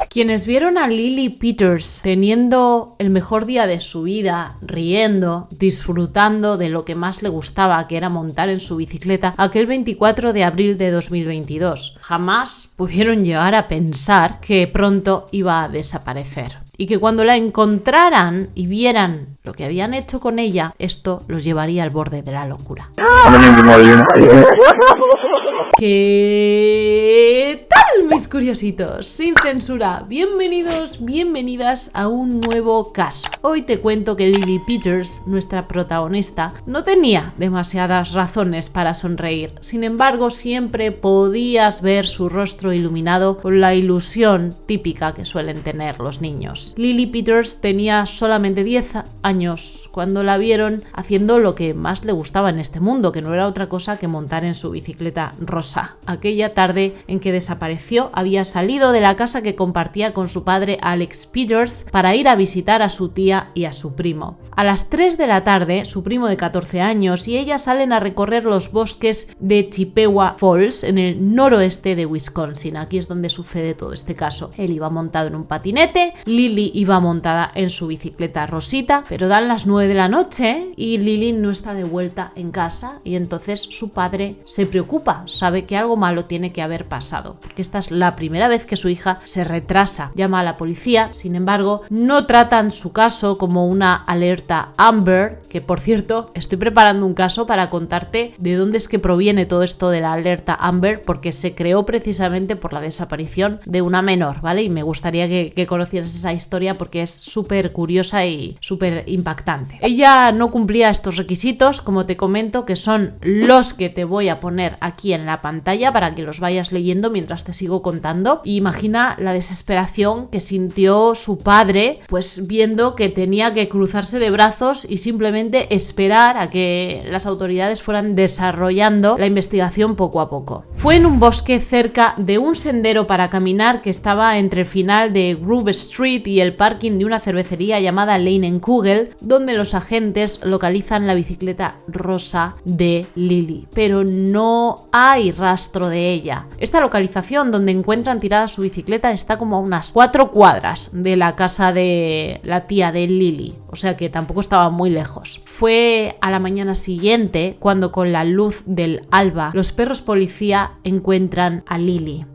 Quienes vieron a Lily Peters teniendo el mejor día de su vida, riendo, disfrutando de lo que más le gustaba, que era montar en su bicicleta, aquel 24 de abril de 2022, jamás pudieron llegar a pensar que pronto iba a desaparecer. Y que cuando la encontraran y vieran lo que habían hecho con ella, esto los llevaría al borde de la locura. ¿Qué tal, mis curiositos? Sin censura, bienvenidos, bienvenidas a un nuevo caso. Hoy te cuento que Lily Peters, nuestra protagonista, no tenía demasiadas razones para sonreír. Sin embargo, siempre podías ver su rostro iluminado con la ilusión típica que suelen tener los niños. Lily Peters tenía solamente 10 años cuando la vieron haciendo lo que más le gustaba en este mundo, que no era otra cosa que montar en su bicicleta rosa. Aquella tarde en que desapareció, había salido de la casa que compartía con su padre Alex Peters para ir a visitar a su tía y a su primo. A las 3 de la tarde, su primo de 14 años y ella salen a recorrer los bosques de Chippewa Falls en el noroeste de Wisconsin. Aquí es donde sucede todo este caso. Él iba montado en un patinete, Lily iba montada en su bicicleta rosita, pero dan las 9 de la noche y Lily no está de vuelta en casa y entonces su padre se preocupa, sabe que algo malo tiene que haber pasado, porque esta es la primera vez que su hija se retrasa. Llama a la policía, sin embargo, no tratan su caso como una alerta Amber, que por cierto, estoy preparando un caso para contarte de dónde es que proviene todo esto de la alerta Amber, porque se creó precisamente por la desaparición de una menor, ¿vale? Y me gustaría que conocieras esa historia porque es súper curiosa y súper impactante. Ella no cumplía estos requisitos, como te comento, que son los que te voy a poner aquí en la pantalla para que los vayas leyendo mientras te sigo contando. Y imagina la desesperación que sintió su padre, pues viendo que tenía que cruzarse de brazos y simplemente esperar a que las autoridades fueran desarrollando la investigación poco a poco. Fue en un bosque cerca de un sendero para caminar que estaba entre el final de Grove Street y el parking de una cervecería llamada Lane & Kugel, donde los agentes localizan la bicicleta rosa de Lily, pero no hay rastro de ella. Esta localización donde encuentran tirada su bicicleta está como a unas 4 cuadras de la casa de la tía de Lily, o sea que tampoco estaba muy lejos. Fue a la mañana siguiente cuando, con la luz del alba, los perros policía encuentran a Lily.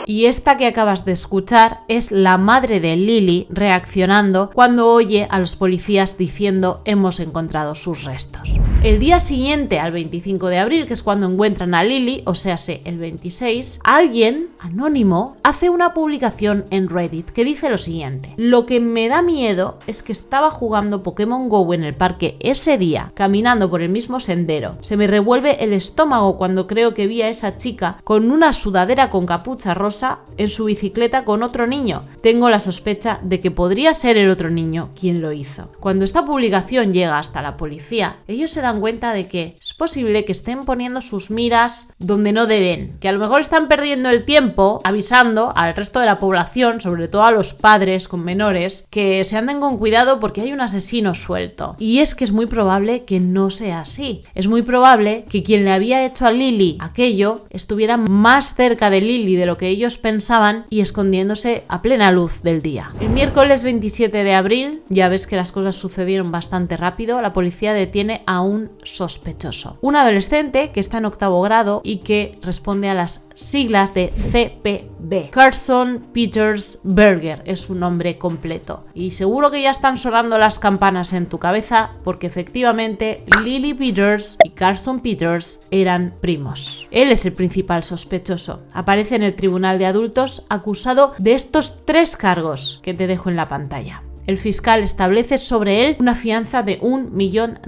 Y esta que acabas de escuchar es la madre de Lily reaccionando cuando oye a los policías diciendo: hemos encontrado sus restos. El día siguiente, al 25 de abril, que es cuando encuentran a Lily, o sea, el 26, alguien anónimo hace una publicación en Reddit que dice lo siguiente: lo que me da miedo es que estaba jugando Pokémon Go en el parque ese día, caminando por el mismo sendero. Se me revuelve el estómago cuando creo que vi a esa chica con una sudadera con capucha rosa en su bicicleta con otro niño. Tengo la sospecha de que podría ser el otro niño quien lo hizo. Cuando esta publicación llega hasta la policía, ellos se dan cuenta de que es posible que estén poniendo sus miras donde no deben, que a lo mejor están perdiendo el tiempo avisando al resto de la población, sobre todo a los padres con menores, que se anden con cuidado porque hay un asesino suelto. Y es que es muy probable que no sea así. Es muy probable que quien le había hecho a Lily aquello estuviera más cerca de Lily de lo que ellos pensaban y escondiéndose a plena luz del día. El miércoles 27 de abril, ya ves que las cosas sucedieron bastante rápido, la policía detiene a un sospechoso. Un adolescente que está en 8º grado y que responde a las siglas de CPB. Carson Peters Berger es su nombre completo. Y seguro que ya están sonando las campanas en tu cabeza porque efectivamente Lily Peters y Carson Peters eran primos. Él es el principal sospechoso. Aparece en el tribunal de adultos acusado de estos 3 cargos que te dejo en la pantalla. El fiscal establece sobre él una fianza de $1 millón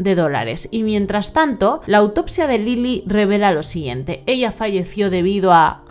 y mientras tanto, la autopsia de Lily revela lo siguiente: ella falleció debido a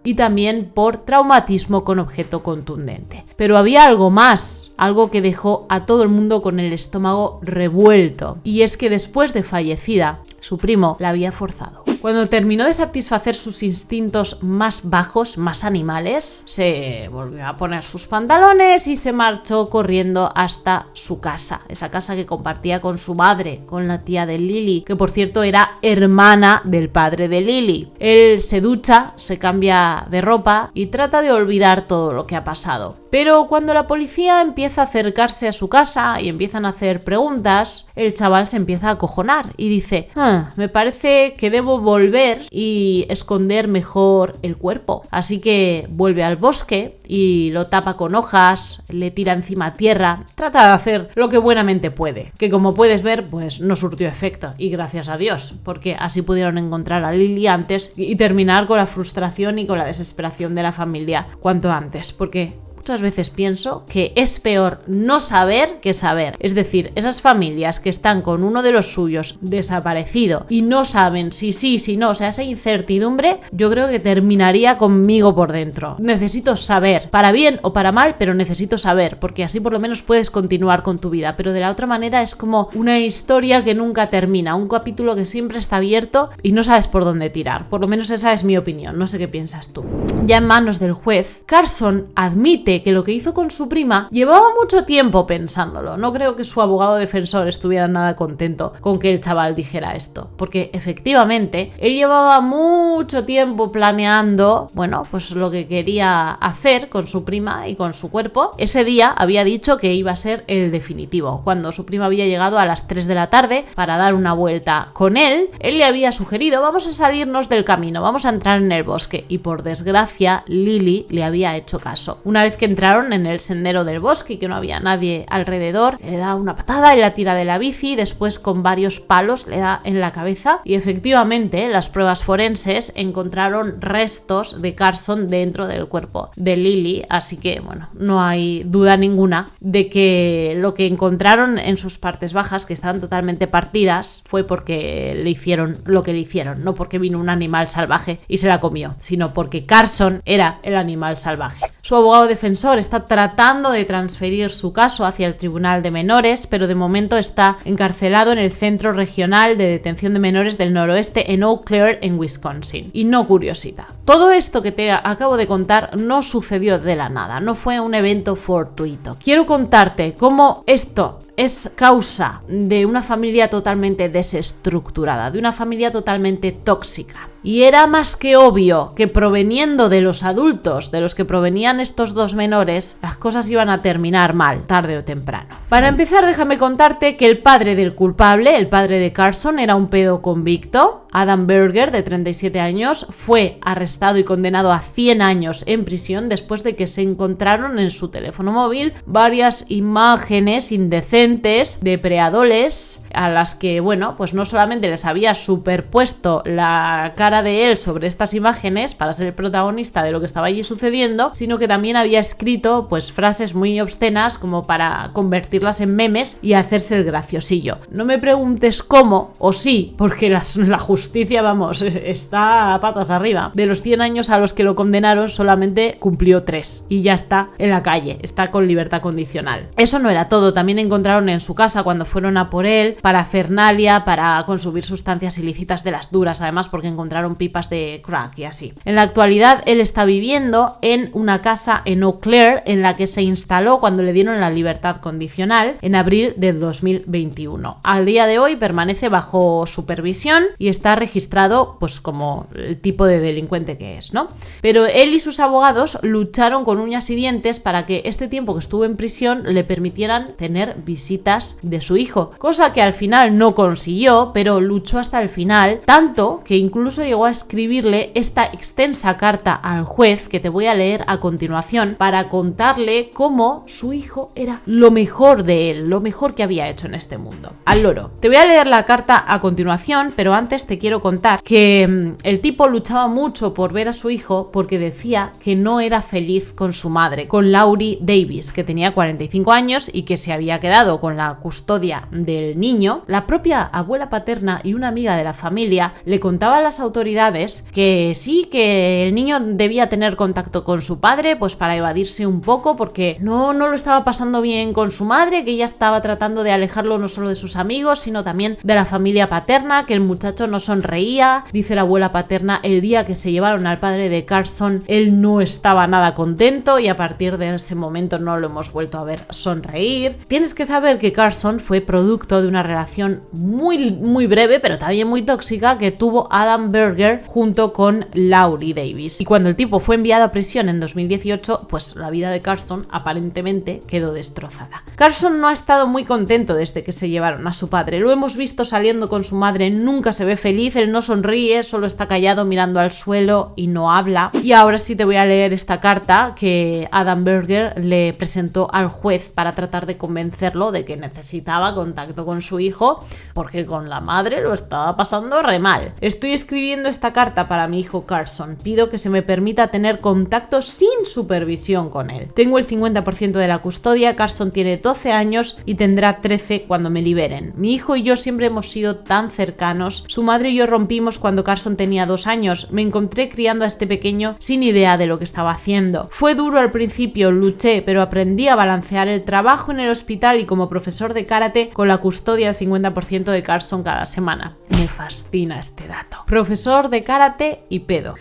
y también por traumatismo con objeto contundente. Pero había algo más, algo que dejó a todo el mundo con el estómago revuelto, y es que después de fallecida, su primo la había forzado. Cuando terminó de satisfacer sus instintos más bajos, más animales, se volvió a poner sus pantalones y se marchó corriendo hasta su casa, esa casa que compartía con su madre, con la tía de Lily, que por cierto era hermana del padre de Lily. Él se ducha, se cambia de ropa y trata de olvidar todo lo que ha pasado. Pero cuando la policía empieza a acercarse a su casa y empiezan a hacer preguntas, el chaval se empieza a acojonar y dice: me parece que debo volver y esconder mejor el cuerpo. Así que vuelve al bosque y lo tapa con hojas, le tira encima tierra, trata de hacer lo que buenamente puede, que como puedes ver, pues no surtió efecto, y gracias a Dios, porque así pudieron encontrar a Lily antes y terminar con la frustración y con la desesperación de la familia cuanto antes, porque muchas veces pienso que es peor no saber que saber. Es decir, esas familias que están con uno de los suyos desaparecido y no saben si sí, si no, o sea, esa incertidumbre, yo creo que terminaría conmigo por dentro. Necesito saber, para bien o para mal, pero necesito saber, porque así por lo menos puedes continuar con tu vida. Pero de la otra manera es como una historia que nunca termina, un capítulo que siempre está abierto y no sabes por dónde tirar. Por lo menos esa es mi opinión, no sé qué piensas tú. Ya en manos del juez, Carson admite que lo que hizo con su prima llevaba mucho tiempo pensándolo. No creo que su abogado defensor estuviera nada contento con que el chaval dijera esto, porque efectivamente él llevaba mucho tiempo planeando, bueno, pues lo que quería hacer con su prima y con su cuerpo. Ese día había dicho que iba a ser el definitivo. Cuando su prima había llegado a las 3 de la tarde para dar una vuelta con él le había sugerido: vamos a salirnos del camino, vamos a entrar en el bosque, y por desgracia Lily le había hecho caso. Una vez que entraron en el sendero del bosque y que no había nadie alrededor, le da una patada y la tira de la bici, después con varios palos le da en la cabeza, y efectivamente las pruebas forenses encontraron restos de Carson dentro del cuerpo de Lily, así que bueno, no hay duda ninguna de que lo que encontraron en sus partes bajas, que estaban totalmente partidas, fue porque le hicieron lo que le hicieron, no porque vino un animal salvaje y se la comió, sino porque Carson era el animal salvaje. Su abogado defensor está tratando de transferir su caso hacia el Tribunal de Menores, pero de momento está encarcelado en el Centro Regional de Detención de Menores del Noroeste en Eau Claire, en Wisconsin. Y no curiosita. Todo esto que te acabo de contar no sucedió de la nada, no fue un evento fortuito. Quiero contarte cómo esto es causa de una familia totalmente desestructurada, de una familia totalmente tóxica. Y era más que obvio que proveniendo de los adultos, de los que provenían estos dos menores, las cosas iban a terminar mal, tarde o temprano. Para empezar, déjame contarte que el padre del culpable, el padre de Carson, era un pedo convicto. Adam Berger, de 37 años, fue arrestado y condenado a 100 años en prisión después de que se encontraron en su teléfono móvil varias imágenes indecentes de preadoles a las que, bueno, pues no solamente les había superpuesto la cara de él sobre estas imágenes para ser el protagonista de lo que estaba allí sucediendo, sino que también había escrito pues frases muy obscenas como para convertirlas en memes y hacerse el graciosillo. No me preguntes cómo, o sí, porque la justicia, vamos, está a patas arriba. De los 100 años a los que lo condenaron, solamente cumplió 3 y ya está en la calle, está con libertad condicional. Eso no era todo, también encontraron en su casa, cuando fueron a por él, parafernalia para consumir sustancias ilícitas de las duras, además porque encontraron pipas de crack y así. En la actualidad él está viviendo en una casa en Eau Claire en la que se instaló cuando le dieron la libertad condicional en abril del 2021. Al día de hoy permanece bajo supervisión y está registrado pues como el tipo de delincuente que es, ¿no? Pero él y sus abogados lucharon con uñas y dientes para que este tiempo que estuvo en prisión le permitieran tener visitas de su hijo, cosa que al final no consiguió, pero luchó hasta el final, tanto que incluso llegó a escribirle esta extensa carta al juez que te voy a leer a continuación para contarle cómo su hijo era lo mejor de él, lo mejor que había hecho en este mundo. Al loro. Te voy a leer la carta a continuación, pero antes te quiero contar que el tipo luchaba mucho por ver a su hijo porque decía que no era feliz con su madre, con Laurie Davis, que tenía 45 años y que se había quedado con la custodia del niño. La propia abuela paterna y una amiga de la familia le contaban a las autoridades que sí, que el niño debía tener contacto con su padre pues para evadirse un poco porque no lo estaba pasando bien con su madre, que ella estaba tratando de alejarlo no solo de sus amigos sino también de la familia paterna, que el muchacho no sonreía. Dice la abuela paterna, el día que se llevaron al padre de Carson, él no estaba nada contento y a partir de ese momento no lo hemos vuelto a ver sonreír. Tienes que saber que Carson fue producto de una relación muy breve, pero también muy tóxica, que tuvo Adam Berger junto con Laurie Davis. Y cuando el tipo fue enviado a prisión en 2018, pues la vida de Carson aparentemente quedó destrozada. Carson no ha estado muy contento desde que se llevaron a su padre. Lo hemos visto saliendo con su madre, nunca se ve feliz, él no sonríe, solo está callado mirando al suelo y no habla. Y ahora sí te voy a leer esta carta que Adam Berger le presentó al juez para tratar de convencerlo de que necesitaba contacto con su hijo, porque con la madre lo estaba pasando re mal. Estoy escribiendo esta carta para mi hijo Carson. Pido que se me permita tener contacto sin supervisión con él. Tengo el 50% de la custodia, Carson tiene 12 años y tendrá 13 cuando me liberen. Mi hijo y yo siempre hemos sido tan cercanos. Su madre y yo rompimos cuando Carson tenía 2 años. Me encontré criando a este pequeño sin idea de lo que estaba haciendo. Fue duro al principio, luché, pero aprendí a balancear el trabajo en el hospital y como profesor de karate con la custodia del 50% de Carson cada semana. Me fascina este dato. Profesor de karate y pedo.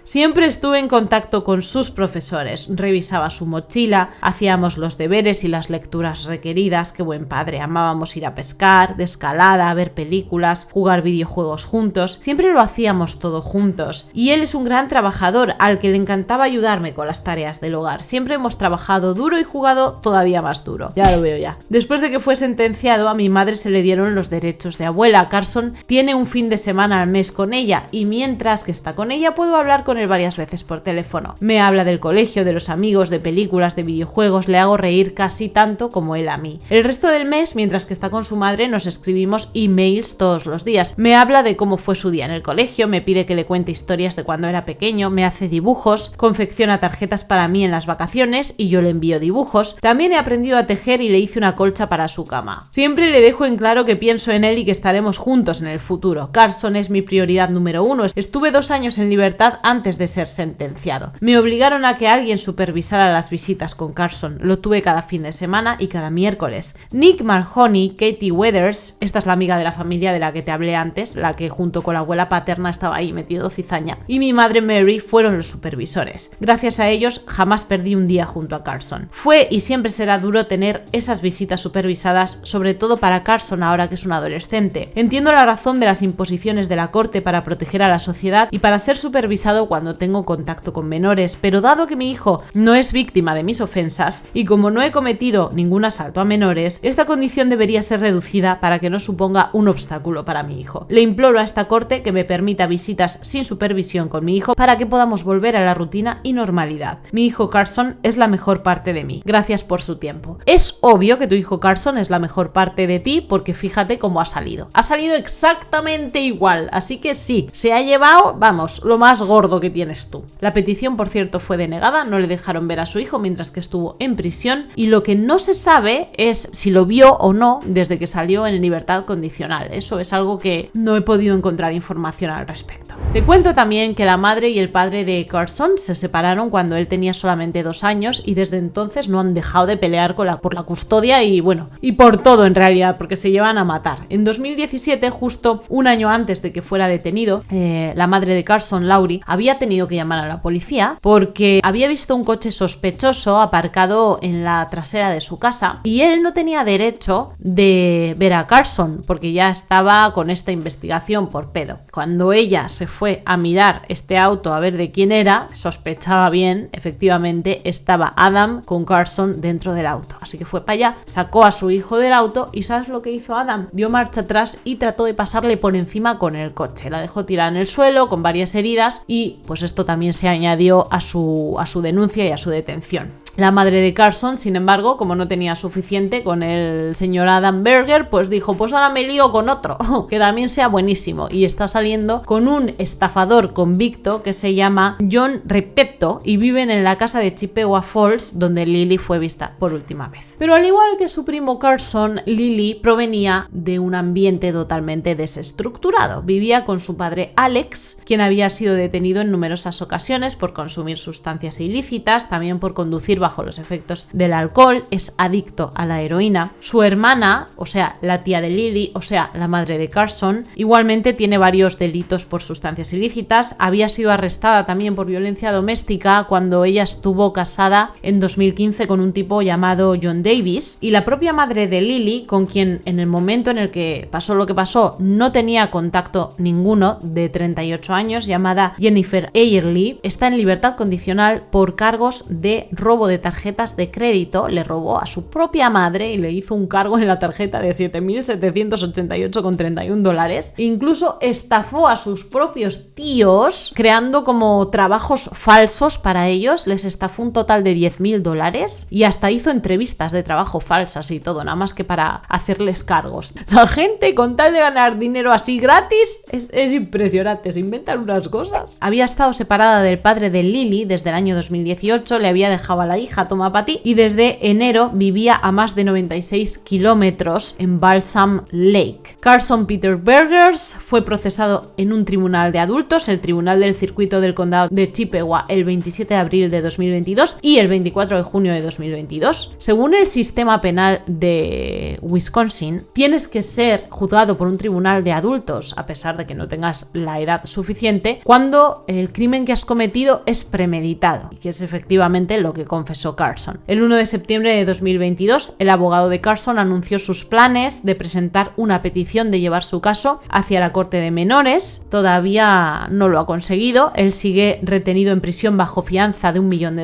Siempre estuve en contacto con sus profesores, revisaba su mochila, hacíamos los deberes y las lecturas requeridas, qué buen padre, amábamos ir a pescar, de escalada, ver películas, jugar videojuegos juntos, siempre lo hacíamos todo juntos. Y él es un gran trabajador al que le encantaba ayudarme con las tareas del hogar, siempre hemos trabajado duro y jugado todavía más duro. Ya lo veo ya. Después de que fue sentenciado, a mi madre se le dieron los derechos de abuela. Carson tiene un fin de semana al mes con ella y mientras que está con ella puedo hablar con él varias veces por teléfono. Me habla del colegio, de los amigos, de películas, de videojuegos, le hago reír casi tanto como él a mí. El resto del mes, mientras que está con su madre, nos escribimos emails todos los días. Me habla de cómo fue su día en el colegio, me pide que le cuente historias de cuando era pequeño, me hace dibujos, confecciona tarjetas para mí en las vacaciones y yo le envío dibujos. También he aprendido a tejer y le hice una colcha para su cama. Siempre le dejo en claro que pienso en él y que estaremos juntos en el futuro. Carson es mi prioridad número 1. Estuve 2 años en libertad antes de ser sentenciado. Me obligaron a que alguien supervisara las visitas con Carson. Lo tuve cada fin de semana y cada miércoles. Nick Maloney, Katie Weathers, esta es la amiga de la familia de la que te hablé antes, la que junto con la abuela paterna estaba ahí metido cizaña, y mi madre Mary fueron los supervisores. Gracias a ellos jamás perdí un día junto a Carson. Fue y siempre será duro tener esas visitas supervisadas, sobre todo para Carson ahora que es un adolescente. Entiendo la razón de las imposiciones de la corte para proteger a la sociedad y para ser supervisado cuando tengo contacto con menores, pero dado que mi hijo no es víctima de mis ofensas y como no he cometido ningún asalto a menores, esta condición debería ser reducida para que no suponga un obstáculo para mi hijo. Le imploro a esta corte que me permita visitas sin supervisión con mi hijo para que podamos volver a la rutina y normalidad. Mi hijo Carson es la mejor parte de mí. Gracias por su tiempo. Es obvio que tu hijo Carson es la mejor parte de ti porque fíjate cómo ha salido. Ha salido exactamente igual, así que sí, se ha llevado, vamos, lo más gordo que tienes tú. La petición, por cierto, fue denegada, no le dejaron ver a su hijo mientras que estuvo en prisión y lo que no se sabe es si lo vio o no desde que salió en libertad condicional. Eso es algo que no he podido encontrar información al respecto. Te cuento también que la madre y el padre de Carson se separaron cuando él tenía solamente 2 años y desde entonces no han dejado de pelear por la custodia y bueno, y por todo en realidad, porque se llevan a matar. En 2017, justo un año antes de que fuera detenido, la madre de Carson, Laurie, había tenido que llamar a la policía porque había visto un coche sospechoso aparcado en la trasera de su casa y él no tenía derecho de ver a Carson porque ya estaba con esta investigación por pedo. Cuando ella se fue a mirar este auto a ver de quién era, sospechaba bien, efectivamente estaba Adam con Carson dentro del auto. Así que fue para allá, sacó a su hijo del auto y ¿sabes lo que hizo Adam? Dio marcha atrás y trató de pasarle por encima con el coche. La dejó tirada en el suelo con varias heridas y pues esto también se añadió a su denuncia y a su detención. La madre de Carson, sin embargo, como no tenía suficiente con el señor Adam Berger, pues dijo, pues ahora me lío con otro, que también sea buenísimo. Y está saliendo con un estafador convicto que se llama John Repetto y viven en la casa de Chippewa Falls donde Lily fue vista por última vez. Pero al igual que su primo Carson, Lily provenía de un ambiente totalmente desestructurado. Vivía con su padre Alex, quien había sido detenido en numerosas ocasiones por consumir sustancias ilícitas, también por conducir bajo los efectos del alcohol, es adicto a la heroína. Su hermana, o sea, la tía de Lily, o sea, la madre de Carson, igualmente tiene varios delitos por sustancias ilícitas. Había sido arrestada también por violencia doméstica cuando ella estuvo casada en 2015 con un tipo llamado John Davis, y la propia madre de Lily, con quien en el momento en el que pasó lo que pasó no tenía contacto ninguno, de 38 años, llamada Jennifer Ayerly, está en libertad condicional por cargos de robo de tarjetas de crédito. Le robó a su propia madre y le hizo un cargo en la tarjeta de $7,788,31. Incluso estafó a sus propios tíos creando como trabajos falsos para ellos. Les estafó un total de $10,000 y hasta hizo entrevistas de trabajo falsas y todo, nada más que para hacerles cargos. La gente, con tal de ganar dinero así gratis, es impresionante, se inventan unas cosas. Había estado separada del padre de Lily desde el año 2018, le había dejado a la hija, toma pa' ti, y desde enero vivía a más de 96 kilómetros en Balsam Lake. Carson Peter Burgers fue procesado en un tribunal de adultos, el Tribunal del Circuito del Condado de Chippewa, el 27 de abril de 2022 y el 24 de junio de 2022. Según el sistema penal de Wisconsin, tienes que ser juzgado por un tribunal de adultos, a pesar de que no tengas la edad suficiente, cuando el crimen que has cometido es premeditado, y que es efectivamente lo que confesó Carson. El 1 de septiembre de 2022, el abogado de Carson anunció sus planes de presentar una petición de llevar su caso hacia la Corte de Menores. Todavía no lo ha conseguido. Él sigue retenido en prisión bajo fianza de $1 millón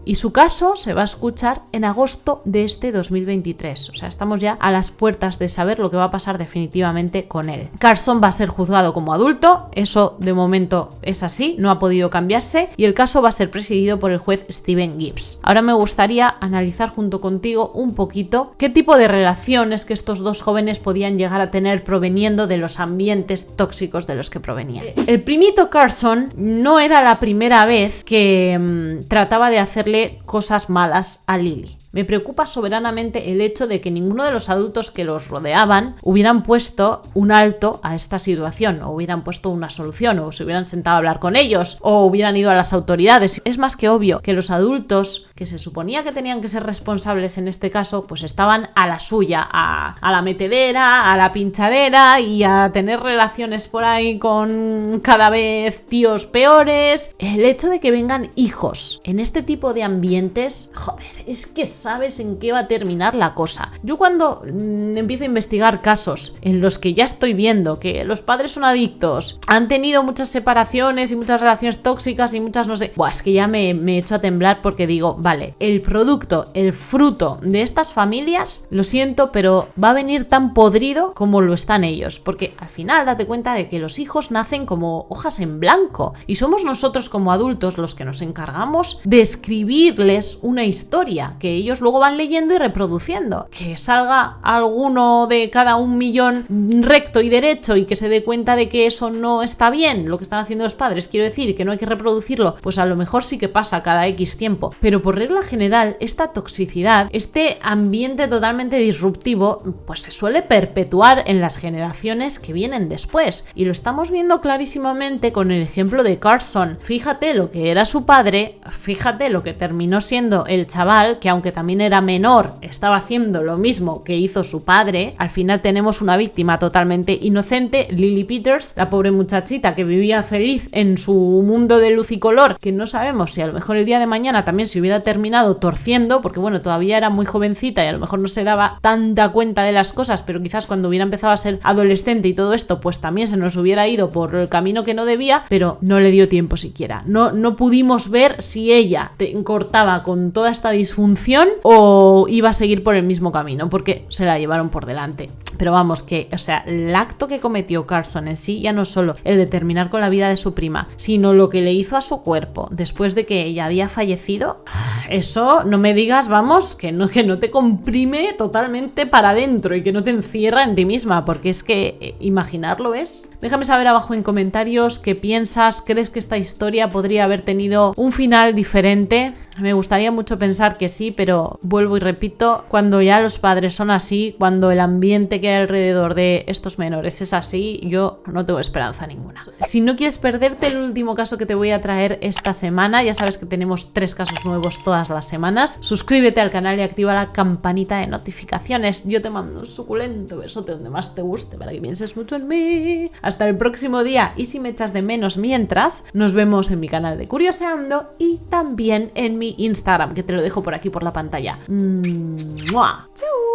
y su caso se va a escuchar en agosto de este 2023. O sea, estamos ya a las puertas de saber lo que va a pasar definitivamente con él. Carson va a ser juzgado como adulto, eso de momento es así, no ha podido cambiarse, y el caso va a ser presidido por el juez Stephen Gibbs. Ahora me gustaría analizar junto contigo un poquito qué tipo de relaciones que estos dos jóvenes podían llegar a tener proveniendo de los ambientes tóxicos de los que provenían. El primito Carson no era la primera vez que trataba de hacerle cosas malas a Lily. Me preocupa soberanamente el hecho de que ninguno de los adultos que los rodeaban hubieran puesto un alto a esta situación, o hubieran puesto una solución, o se hubieran sentado a hablar con ellos, o hubieran ido a las autoridades. Es más que obvio que los adultos que se suponía que tenían que ser responsables en este caso, pues estaban a la suya, a la metedera, a la pinchadera y a tener relaciones por ahí con cada vez tíos peores. El hecho de que vengan hijos en este tipo de ambientes, joder, es que sabes en qué va a terminar la cosa. Yo cuando empiezo a investigar casos en los que ya estoy viendo que los padres son adictos, han tenido muchas separaciones y muchas relaciones tóxicas y muchas no sé, es que ya me echo a temblar porque digo, vale, el producto, el fruto de estas familias, lo siento, pero va a venir tan podrido como lo están ellos, porque al final date cuenta de que los hijos nacen como hojas en blanco y somos nosotros como adultos los que nos encargamos de escribirles una historia que ellos luego van leyendo y reproduciendo. Que salga alguno de cada 1 millón recto y derecho y que se dé cuenta de que eso no está bien, lo que están haciendo los padres, quiero decir, que no hay que reproducirlo, pues a lo mejor sí que pasa cada X tiempo. Pero por regla general, esta toxicidad, este ambiente totalmente disruptivo, pues se suele perpetuar en las generaciones que vienen después. Y lo estamos viendo clarísimamente con el ejemplo de Carson. Fíjate lo que era su padre, fíjate lo que terminó siendo el chaval, que aunque también era menor, estaba haciendo lo mismo que hizo su padre. Al final tenemos una víctima totalmente inocente, Lily Peters, la pobre muchachita que vivía feliz en su mundo de luz y color, que no sabemos si a lo mejor el día de mañana también se hubiera terminado torciendo, porque bueno, todavía era muy jovencita y a lo mejor no se daba tanta cuenta de las cosas, pero quizás cuando hubiera empezado a ser adolescente y todo esto, pues también se nos hubiera ido por el camino que no debía, pero no le dio tiempo siquiera. No pudimos ver si ella cortaba con toda esta disfunción o iba a seguir por el mismo camino, porque se la llevaron por delante. Pero vamos, que, o sea, el acto que cometió Carson en sí, ya no solo el de terminar con la vida de su prima, sino lo que le hizo a su cuerpo después de que ella había fallecido, eso no me digas, vamos, que no te comprime totalmente para adentro y que no te encierra en ti misma, porque es que imaginarlo es. Déjame saber abajo en comentarios qué piensas, ¿crees que esta historia podría haber tenido un final diferente? Me gustaría mucho pensar que sí, pero vuelvo y repito, cuando ya los padres son así, cuando el ambiente que hay alrededor de estos menores es así, yo no tengo esperanza ninguna. Si no quieres perderte el último caso que te voy a traer esta semana, ya sabes que tenemos 3 casos nuevos todas las semanas, suscríbete al canal y activa la campanita de notificaciones. Yo te mando un suculento besote donde más te guste para que pienses mucho en mí. Hasta el próximo día, y si me echas de menos mientras, nos vemos en mi canal de Curioseando y también en mi Instagram, que te lo dejo por aquí por la pantalla. ¡Mua! ¡Chau!